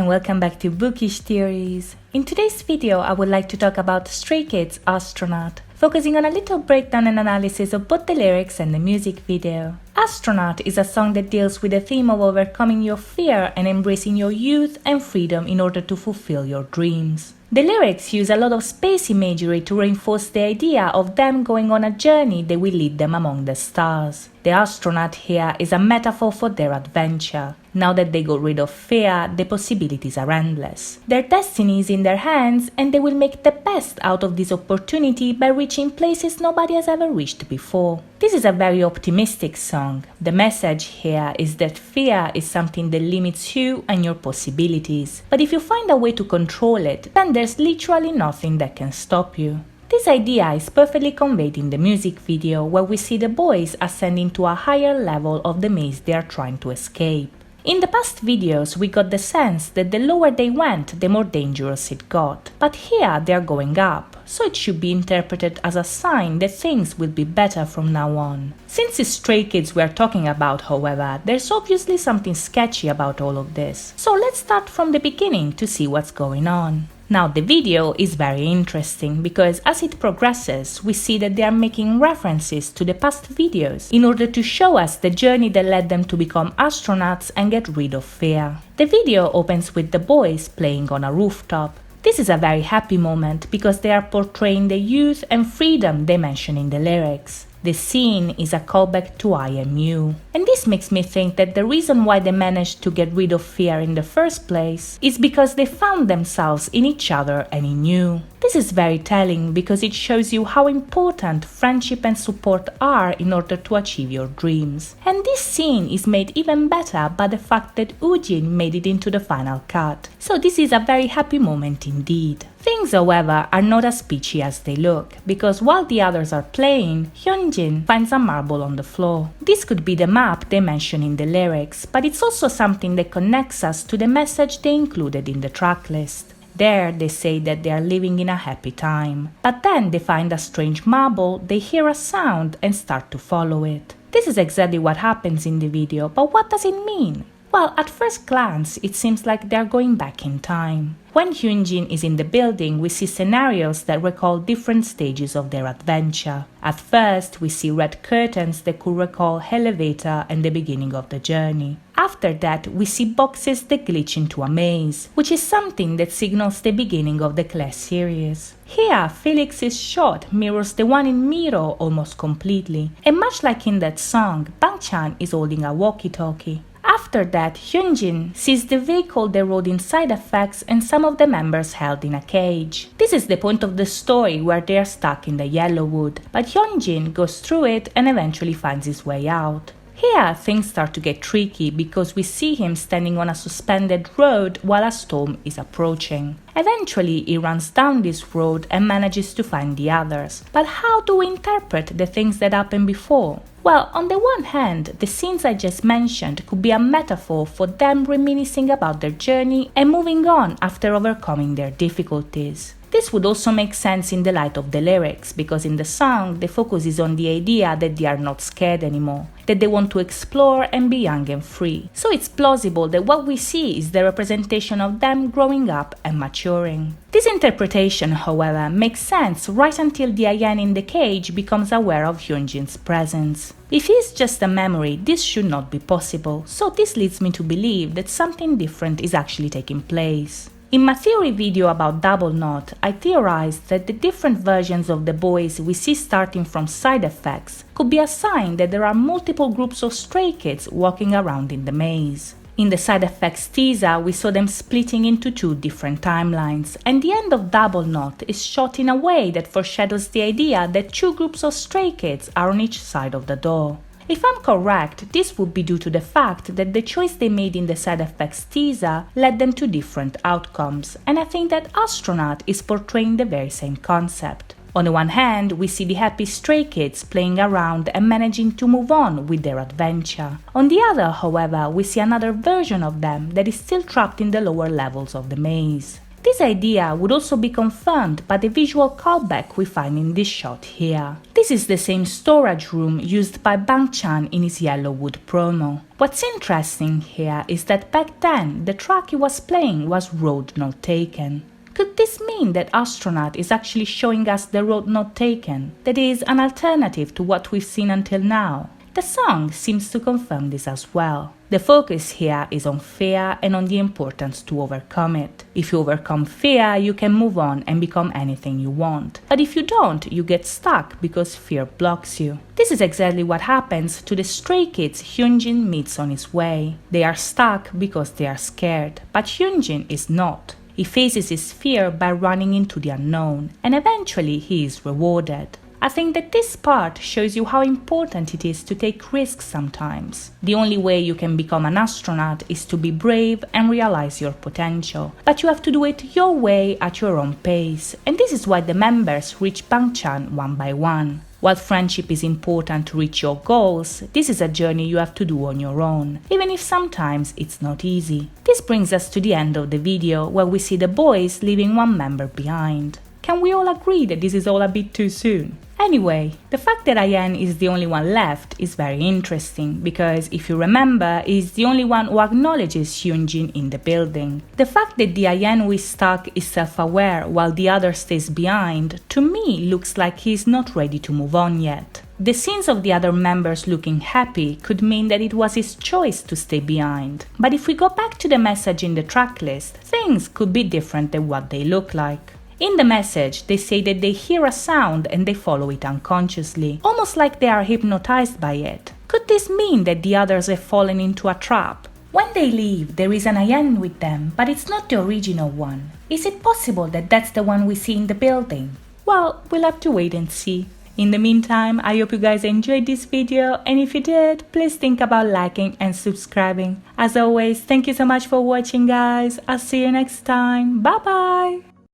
and welcome back to Bookish Theories. In today's video, I would like to talk about Stray Kids' Astronaut, focusing on a little breakdown and analysis of both the lyrics and the music video. Astronaut is a song that deals with the theme of overcoming your fear and embracing your youth and freedom in order to fulfill your dreams. The lyrics use a lot of space imagery to reinforce the idea of them going on a journey that will lead them among the stars. The astronaut here is a metaphor for their adventure. Now that they got rid of fear, the possibilities are endless. Their destiny is in their hands and they will make the best out of this opportunity by reaching places nobody has ever reached before. This is a very optimistic song. The message here is that fear is something that limits you and your possibilities. But if you find a way to control it, then there's literally nothing that can stop you. This idea is perfectly conveyed in the music video, where we see the boys ascending to a higher level of the maze they are trying to escape. In the past videos, we got the sense that the lower they went, the more dangerous it got. But here they are going up, so it should be interpreted as a sign that things will be better from now on. Since it's Stray Kids we are talking about, however, there's obviously something sketchy about all of this. So let's start from the beginning to see what's going on. Now the video is very interesting because as it progresses, we see that they are making references to the past videos in order to show us the journey that led them to become astronauts and get rid of fear. The video opens with the boys playing on a rooftop. This is a very happy moment because they are portraying the youth and freedom they mention in the lyrics. The scene is a callback to I Am You. And this makes me think that the reason why they managed to get rid of fear in the first place is because they found themselves in each other and in you. This is very telling because it shows you how important friendship and support are in order to achieve your dreams. And this scene is made even better by the fact that Woojin made it into the final cut. So this is a very happy moment indeed. Things, however, are not as peachy as they look, because while the others are playing, Hyunjin finds a marble on the floor. This could be the map they mention in the lyrics, but it's also something that connects us to the message they included in the tracklist. There, they say that they are living in a happy time. But then they find a strange marble, they hear a sound and start to follow it. This is exactly what happens in the video, but what does it mean? Well, at first glance, it seems like they're going back in time. When Hyunjin is in the building, we see scenarios that recall different stages of their adventure. At first, we see red curtains that could recall elevator and the beginning of the journey. After that, we see boxes that glitch into a maze, which is something that signals the beginning of the class series. Here, Felix's shot mirrors the one in Miro almost completely, and much like in that song, Bang-chan is holding a walkie-talkie. After that, Hyunjin sees the vehicle they rode in side effects and some of the members held in a cage. This is the point of the story where they are stuck in the yellow wood, but Hyunjin goes through it and eventually finds his way out. Here, things start to get tricky because we see him standing on a suspended road while a storm is approaching. Eventually, he runs down this road and manages to find the others. But how do we interpret the things that happened before? Well, on the one hand, the scenes I just mentioned could be a metaphor for them reminiscing about their journey and moving on after overcoming their difficulties. This would also make sense in the light of the lyrics, because in the song, the focus is on the idea that they are not scared anymore, that they want to explore and be young and free. So it's plausible that what we see is the representation of them growing up and maturing. This interpretation, however, makes sense right until the Ayan in the cage becomes aware of Hyunjin's presence. If he's just a memory, this should not be possible, so this leads me to believe that something different is actually taking place. In my theory video about Double Knot, I theorized that the different versions of the boys we see starting from side effects could be a sign that there are multiple groups of stray kids walking around in the maze. In the side effects teaser, we saw them splitting into two different timelines, and the end of Double Knot is shot in a way that foreshadows the idea that two groups of stray kids are on each side of the door. If I'm correct, this would be due to the fact that the choice they made in the side effects teaser led them to different outcomes, and I think that Astronaut is portraying the very same concept. On the one hand, we see the happy stray kids playing around and managing to move on with their adventure. On the other, however, we see another version of them that is still trapped in the lower levels of the maze. This idea would also be confirmed by the visual callback we find in this shot here. This is the same storage room used by Bang-chan in his Yellowwood promo. What's interesting here is that back then the track he was playing was Road Not Taken. Could this mean that Astronaut is actually showing us the road not taken, that is, an alternative to what we've seen until now? The song seems to confirm this as well. The focus here is on fear and on the importance to overcome it. If you overcome fear, you can move on and become anything you want. But if you don't, you get stuck because fear blocks you. This is exactly what happens to the Stray Kids Hyunjin meets on his way. They are stuck because they are scared, but Hyunjin is not. He faces his fear by running into the unknown, and eventually he is rewarded. I think that this part shows you how important it is to take risks sometimes. The only way you can become an astronaut is to be brave and realize your potential. But you have to do it your way at your own pace, and this is why the members reach Bang-chan one by one. While friendship is important to reach your goals, this is a journey you have to do on your own, even if sometimes it's not easy. This brings us to the end of the video, where we see the boys leaving one member behind. Can we all agree that this is all a bit too soon? Anyway, the fact that Ayen is the only one left is very interesting, because if you remember, he's the only one who acknowledges Hyunjin in the building. The fact that the Ayen who is stuck is self-aware while the other stays behind, to me looks like he's not ready to move on yet. The scenes of the other members looking happy could mean that it was his choice to stay behind. But if we go back to the message in the tracklist, things could be different than what they look like. In the message, they say that they hear a sound and they follow it unconsciously, almost like they are hypnotized by it. Could this mean that the others have fallen into a trap? When they leave, there is an Ayan with them, but it's not the original one. Is it possible that that's the one we see in the building? Well, we'll have to wait and see. In the meantime, I hope you guys enjoyed this video, and if you did, please think about liking and subscribing. As always, thank you so much for watching, guys. I'll see you next time. Bye bye!